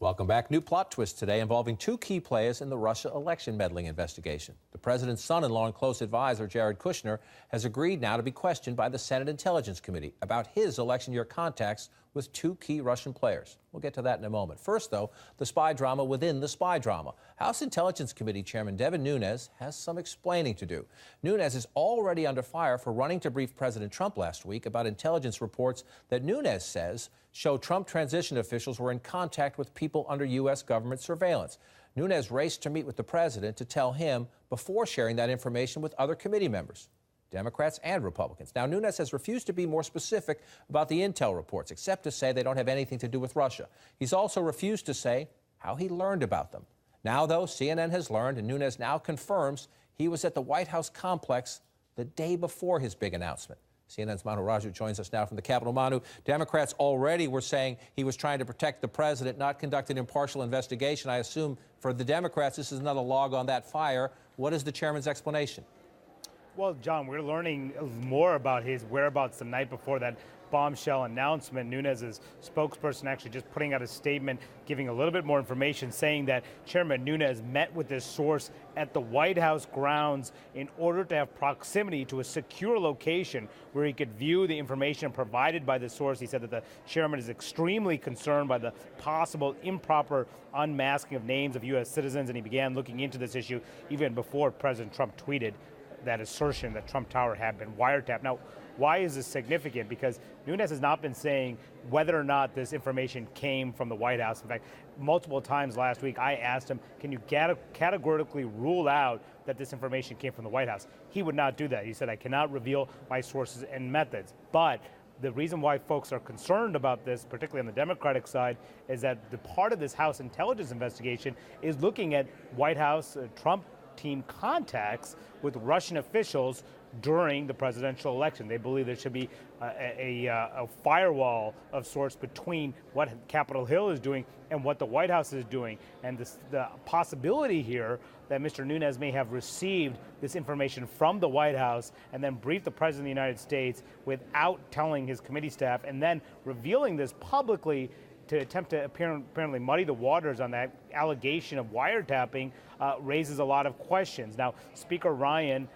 Welcome back. New plot twist today involving two key players in the Russia election meddling investigation. The president's son-in-law and close advisor, Jared Kushner, has agreed now to be questioned by the Senate Intelligence Committee about his election year contacts with two key Russian players. We'll get to that in a moment. First, though, the spy drama within the spy drama. House Intelligence Committee Chairman Nunes has some explaining to do. Nunes is already under fire for running to brief President Trump last week about intelligence reports that Nunes says show Trump transition officials were in contact with people under U.S. government surveillance. Nunes raced to meet with the president to tell him before sharing that information with other committee members, Democrats and Republicans. Now, Nunes has refused to be more specific about the intel reports, except to say they don't have anything to do with Russia. He's also refused to say how he learned about them. Now, though, CNN has learned, and Nunes now confirms he was at the White House complex the day before his big announcement. CNN's Manu Raju joins us now from the Capitol. Manu, Democrats already were saying he was trying to protect the president, not conduct an impartial investigation. I assume for the Democrats, this is another log on that fire. What is the chairman's explanation? Well, John, we're learning more about his whereabouts the night before that bombshell announcement. Nunes' spokesperson actually just putting out a statement, giving a little bit more information, saying that Chairman Nunes met with this source at the White House grounds in order to have proximity to a secure location where he could view the information provided by the source. He said that the chairman is extremely concerned by the possible improper unmasking of names of U.S. citizens, and he began looking into this issue even before President Trump tweeted that assertion that Trump Tower had been wiretapped. Now, why is this significant? Because Nunes has not been saying whether or not this information came from the White House. In fact, multiple times last week, I asked him, can you categorically rule out that this information came from the White House? He would not do that. He said, I cannot reveal my sources and methods. But the reason why folks are concerned about this, particularly on the Democratic side, is that the part of this House intelligence investigation is looking at White House Trump team contacts with Russian officials during the presidential election. They believe there should be a firewall of sorts between what Capitol Hill is doing and what the White House is doing. And the possibility here that Mr. Nunes may have received this information from the White House and then briefed the President of the United States without telling his committee staff and then revealing this publicly to attempt to apparently muddy the waters on that allegation of wiretapping raises a lot of questions. Now, Speaker Ryan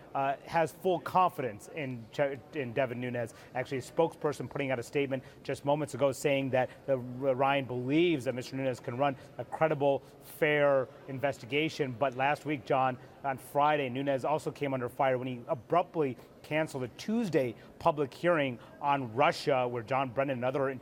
has full confidence in Devin Nunes. Actually, a spokesperson putting out a statement just moments ago saying that Ryan believes that Mr. Nunes can run a credible, fair investigation. But last week, John, on Friday, Nunes also came under fire when he abruptly canceled a Tuesday public hearing on Russia where John Brennan and other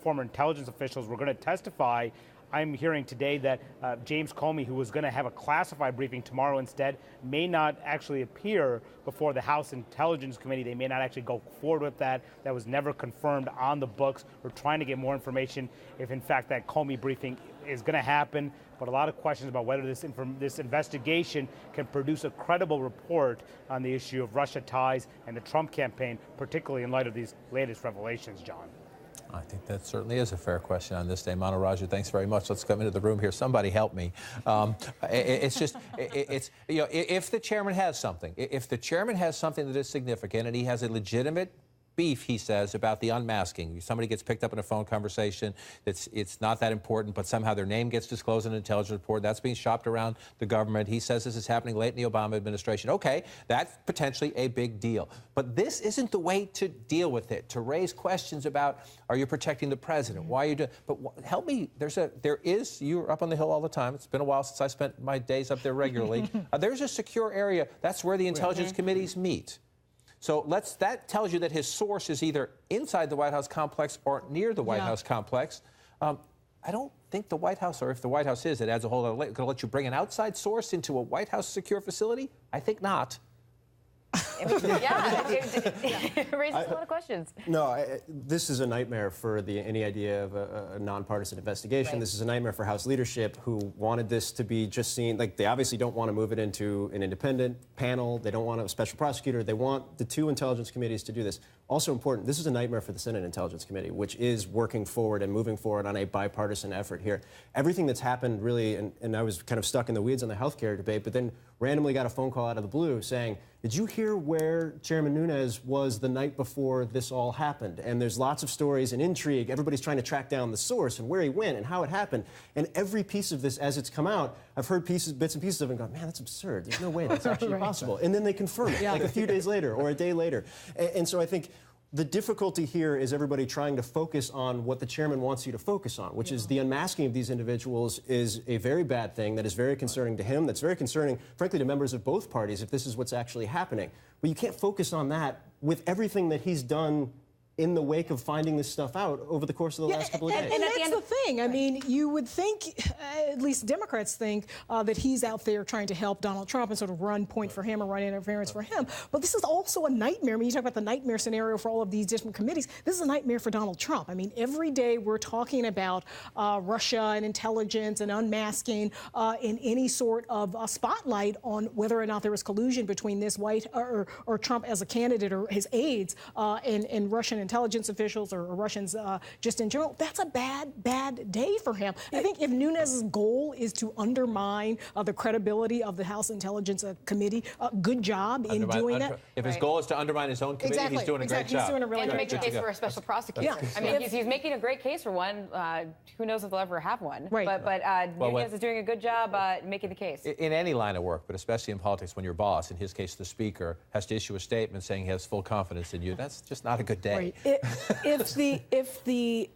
former intelligence officials were going to testify. I'm hearing today that James Comey, who was going to have a classified briefing tomorrow instead, may not actually appear before the House Intelligence Committee. They may not actually go forward with that. That was never confirmed on the books. We're trying to get more information if, in fact, that Comey briefing is going to happen. But a lot of questions about whether this investigation can produce a credible report on the issue of Russia ties and the Trump campaign, particularly in light of these latest revelations, John. I think that certainly is a fair question on this day. Manu Raju, thanks very much. Let's come into the room here. Somebody help me. It's you know, if the chairman has something, that is significant and he has a legitimate beef, he says, about the unmasking. Somebody gets picked up in a phone conversation. It's not that important, but somehow their name gets disclosed in an intelligence report. That's being shopped around the government. He says this is happening late in the Obama administration. Okay, that's potentially a big deal. But this isn't the way to deal with it, to raise questions about, are you protecting the president? Why are you doing? But help me, you're up on the Hill all the time. It's been a while since I spent my days up there regularly. There's a secure area. That's where the intelligence committees meet. So that tells you that his source is either inside the White House complex or near the White House complex. I don't think the White House, or if the White House is, it adds a whole other layer. Going to let you bring an outside source into a White House secure facility? I think not. It raises a lot of questions. No, this is a nightmare for any idea of a nonpartisan investigation. Right. This is a nightmare for House leadership, who wanted this to be just seen. Like, they obviously don't want to move it into an independent panel. They don't want a special prosecutor. They want the two intelligence committees to do this. Also important, this is a nightmare for the Senate Intelligence Committee, which is working forward and moving forward on a bipartisan effort here. Everything that's happened really, and I was kind of stuck in the weeds on the healthcare debate, but then randomly got a phone call out of the blue saying, did you hear where Chairman Nunes was the night before this all happened? And there's lots of stories and intrigue. Everybody's trying to track down the source and where he went and how it happened. And every piece of this, as it's come out, I've heard bits and pieces of it and gone, man, that's absurd. There's no way that's actually possible. And then they confirm it, like a few days later or a day later. And so I think the difficulty here is everybody trying to focus on what the chairman wants you to focus on, which is the unmasking of these individuals is a very bad thing that is very concerning to him, that's very concerning, frankly, to members of both parties if this is what's actually happening. But you can't focus on that with everything that he's done in the wake of finding this stuff out over the course of the last couple of days. And that's the thing. I mean, you would think, at least Democrats think, that he's out there trying to help Donald Trump and sort of run point for him or run interference for him. But this is also a nightmare. I mean, you talk about the nightmare scenario for all of these different committees. This is a nightmare for Donald Trump. I mean, every day we're talking about Russia and intelligence and unmasking in any sort of spotlight on whether or not there was collusion between this or Trump as a candidate or his aides and Russian intelligence officials or Russians just in general. That's a bad day for him. I think if Nunes' goal is to undermine the credibility of the House Intelligence Committee, good job in doing that. If his goal is to undermine his own committee, he's doing a great job. He's doing a really and to great make the job. case for a special prosecutor. Yeah. I mean, he's making a great case for one. Who knows if they'll ever have one. Right. But Nunes is doing a good job making the case. In any line of work, but especially in politics, when your boss, in his case the speaker, has to issue a statement saying he has full confidence in you, that's just not a good day. Right. If the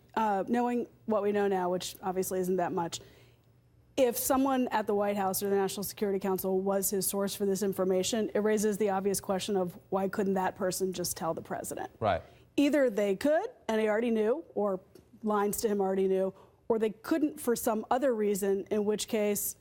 knowing what we know now, which obviously isn't that much, if someone at the White House or the National Security Council was his source for this information, it raises the obvious question of why couldn't that person just tell the president? Right. Either they could, and he already knew, or lines to him already knew, or they couldn't for some other reason, in which case,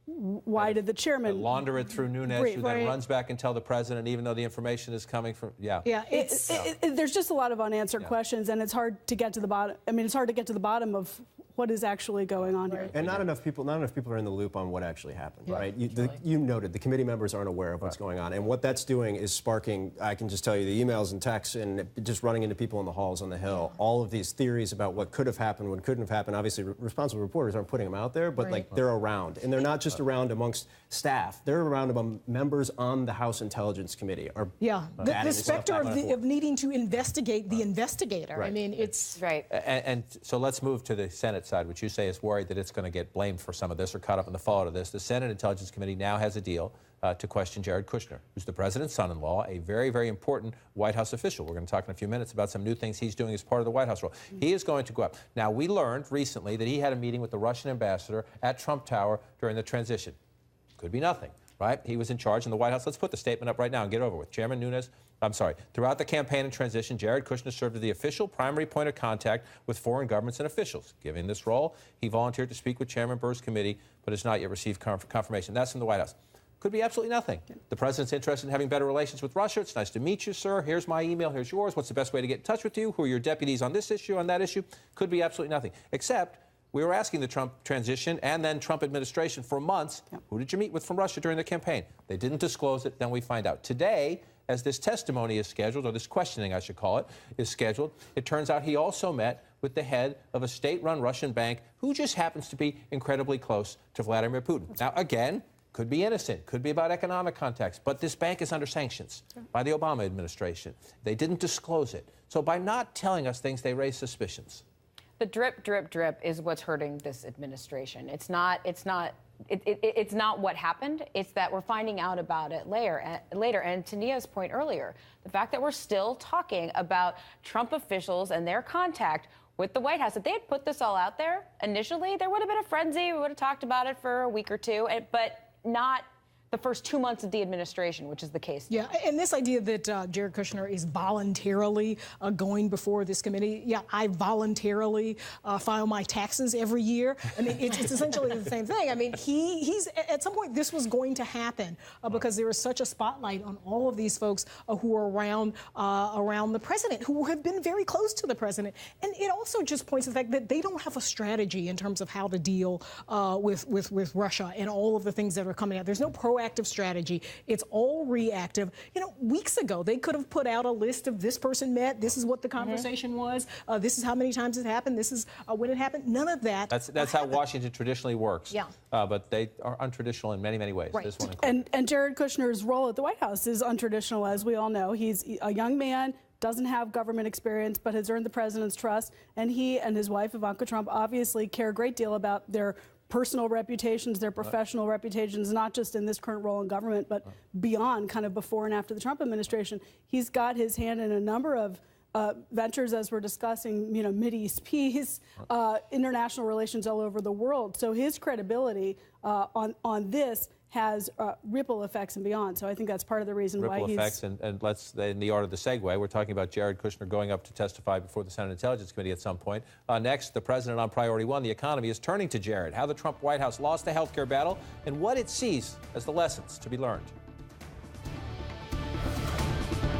why did the chairman launder it through Nunes, who then runs back and tell the president, even though the information is coming from, there's just a lot of unanswered questions, and it's hard to get to the bottom. I mean, it's hard to get to the bottom of what is actually going on here. And not enough people are in the loop on what actually happened, right? You noted the committee members aren't aware of what's going on, and what that's doing is sparking, I can just tell you, the emails and texts and just running into people in the halls on the Hill, all of these theories about what could have happened, what couldn't have happened. Obviously, responsible reporters aren't putting them out there, but like they're around, and they're not just around amongst staff, they're around among members on the House Intelligence Committee. The specter of needing to investigate the investigator. Right. I mean, it's And so let's move to the Senate side, which you say is worried that it's going to get blamed for some of this or caught up in the fallout of this. The Senate Intelligence Committee now has a deal to question Jared Kushner, who's the president's son-in-law, a very, very important White House official. We're going to talk in a few minutes about some new things he's doing as part of the White House role. He is going to go up. Now, we learned recently that he had a meeting with the Russian ambassador at Trump Tower during the transition. Could be nothing, right? He was in charge in the White House. Let's put the statement up right now and get it over with. Chairman Nunes, throughout the campaign and transition, Jared Kushner served as the official primary point of contact with foreign governments and officials. Given this role, he volunteered to speak with Chairman Burr's committee, but has not yet received confirmation. That's from the White House. Could be absolutely nothing. The president's interested in having better relations with Russia. It's nice to meet you, sir. Here's my email. Here's yours. What's the best way to get in touch with you? Who are your deputies on this issue, on that issue? Could be absolutely nothing. Except we were asking the Trump transition and then Trump administration for months, who did you meet with from Russia during the campaign? They didn't disclose it. Then we find out. Today, as this testimony is scheduled, or this questioning, I should call it, is scheduled, it turns out he also met with the head of a state-run Russian bank who just happens to be incredibly close to Vladimir Putin. Now, again, could be innocent, could be about economic contacts, but this bank is under sanctions by the Obama administration. They didn't disclose it. So by not telling us things, they raise suspicions. The drip, drip, drip is what's hurting this administration. It's not what happened. It's that we're finding out about it later. And to Nia's point earlier, the fact that we're still talking about Trump officials and their contact with the White House. If they had put this all out there initially, there would have been a frenzy. We would have talked about it for a week or two, but not the first 2 months of the administration, which is the case. Yeah, and this idea that Jared Kushner is voluntarily going before this committee. Yeah, I voluntarily file my taxes every year. I mean, it's essentially the same thing. I mean, he's at some point this was going to happen because there was such a spotlight on all of these folks who are around the president, who have been very close to the president. And it also just points to the fact that they don't have a strategy in terms of how to deal with Russia and all of the things that are coming out. There's no proactive proactive strategy. It's all reactive. You know, weeks ago, they could have put out a list of this person met, this is what the conversation was, this is how many times it happened, this is when it happened. None of that. That's how Washington traditionally works. Yeah. But they are untraditional in many, many ways. Right. This one included. And Jared Kushner's role at the White House is untraditional, as we all know. He's a young man, doesn't have government experience, but has earned the president's trust. And he and his wife, Ivanka Trump, obviously care a great deal about their personal reputations, their professional reputations, not just in this current role in government, but beyond, kind of before and after the Trump administration. He's got his hand in a number of ventures, as we're discussing, you know, Mideast peace, international relations all over the world. So his credibility on this has ripple effects and beyond. So I think that's part of the reason why he's... Ripple effects, and let's, in the order of the segue, we're talking about Jared Kushner going up to testify before the Senate Intelligence Committee at some point. Next, the president on Priority One, the economy, is turning to Jared. How the Trump White House lost the health care battle and what it sees as the lessons to be learned.